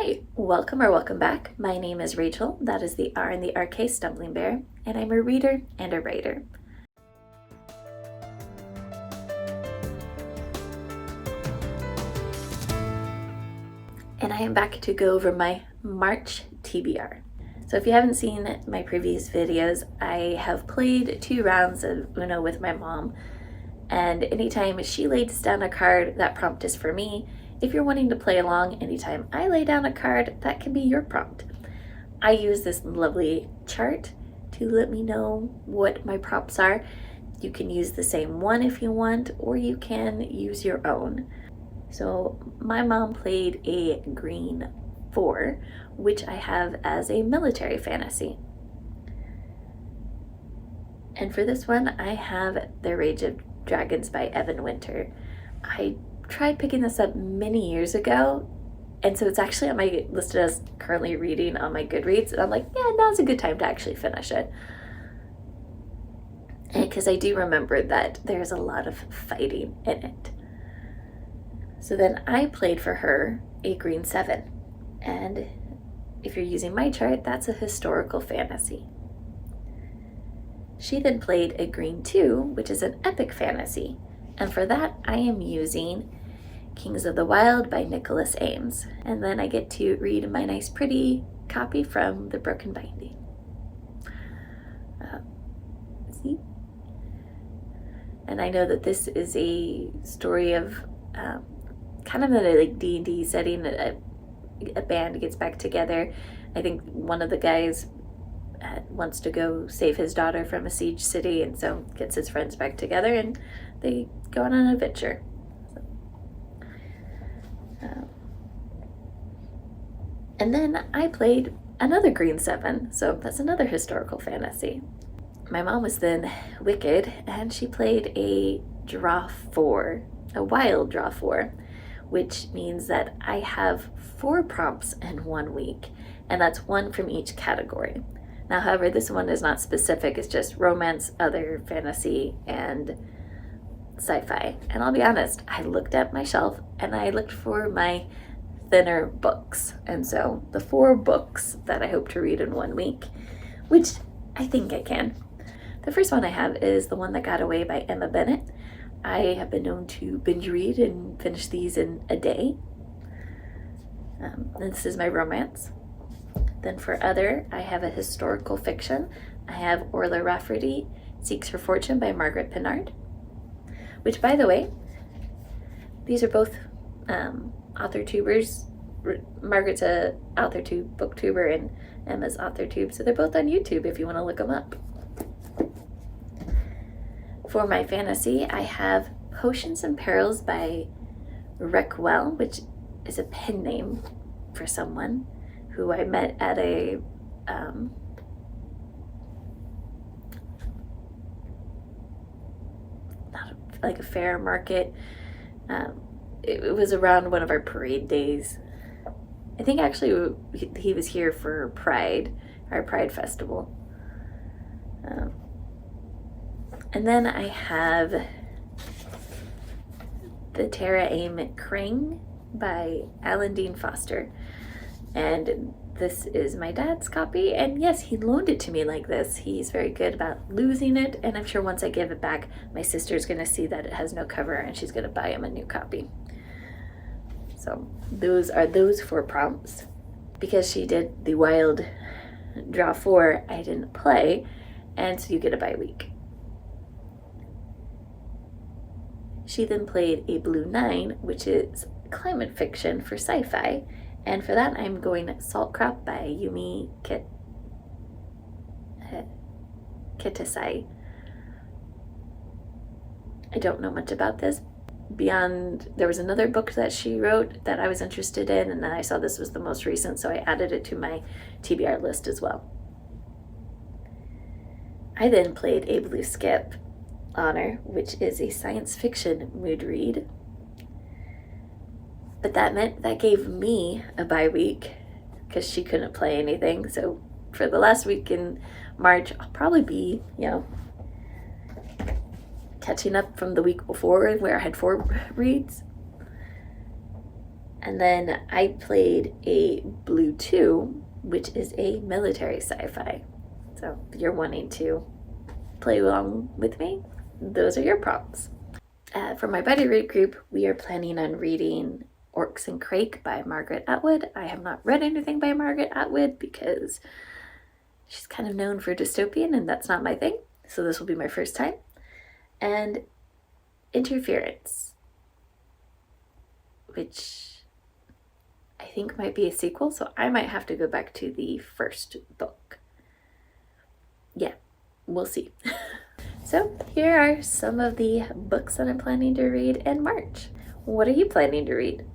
Hi, welcome back. My name is Rachel, that is the R in the RK Stumbling Bear, and I'm a reader and a writer. And I am back to go over my March TBR. So if you haven't seen my previous videos, I have played 2 rounds of Uno with my mom, and anytime she lays down a card, that prompt is for me. If you're wanting to play along, anytime I lay down a card, that can be your prompt. I use this lovely chart to let me know what my prompts are. You can use the same one if you want, or you can use your own. So my mom played a green 4, which I have as a military fantasy. And for this one, I have The Rage of Dragons by Evan Winter. I tried picking this up many years ago, and so it's actually on my listed as currently reading on my Goodreads, and I'm like, yeah, now's a good time to actually finish it. And because I do remember that there's a lot of fighting in it. So then I played for her a green 7, and if you're using my chart, that's a historical fantasy. She then played a green 2, which is an epic fantasy, and for that I am using Kings of the Wild by Nicholas Ames, and then I get to read my nice pretty copy from the Broken Binding. See? And I know that this is a story of kind of a like D&D setting. A band gets back together. I think one of the guys wants to go save his daughter from a siege city, and so gets his friends back together and they go on an adventure. And then I played another green 7, so that's another historical fantasy. My mom was then wicked, and she played a draw 4, a wild draw 4, which means that I have 4 prompts in 1 week, and that's 1 from each category. Now, however, this one is not specific, it's just romance, other fantasy, and sci-fi. And I'll be honest, I looked at my shelf and I looked for my thinner books. And so the 4 books that I hope to read in 1 week, which I think I can. The first one I have is The One That Got Away by Emma Bennett. I have been known to binge read and finish these in a day. This is my romance. Then for other, I have a historical fiction. I have Orla Rafferty, Seeks for Fortune by Margaret Pinard, which, by the way, these are both author tubers. Margaret's a author tube, booktuber, and Emma's author tube, so they're both on YouTube if you want to look them up. For my fantasy, I have Potions and Perils by Reckwell, which is a pen name for someone who I met at a like a fair market. It was around one of our parade days. I think actually he was here for Pride, our Pride Festival. And then I have The Tara Aim Kring by Alan Dean Foster. And this is my dad's copy, and yes, he loaned it to me like this. He's very good about losing it, and I'm sure once I give it back, my sister's going to see that it has no cover, and she's going to buy him a new copy. So those are those 4 prompts. Because she did the wild draw 4, I didn't play, and so you get a bye week. She then played a blue 9, which is climate fiction for sci-fi, and for that I'm going Salt Crop by Yumi Kitasai. I don't know much about this beyond there was another book that she wrote that I was interested in, and then I saw this was the most recent, so I added it to my TBR list as well. I then played a blue skip, Honor, which is a science fiction mood read. But that gave me a bye week because she couldn't play anything. So for the last week in March, I'll probably be, catching up from the week before where I had 4 reads. And then I played a Blue 2, which is a military sci-fi. So if you're wanting to play along with me, those are your prompts. For my buddy read group, we are planning on reading Orcs and Crake by Margaret Atwood. I have not read anything by Margaret Atwood because she's kind of known for dystopian, and that's not my thing. So this will be my first time. And Interference, which I think might be a sequel, so I might have to go back to the first book. Yeah, we'll see. So here are some of the books that I'm planning to read in March. What are you planning to read?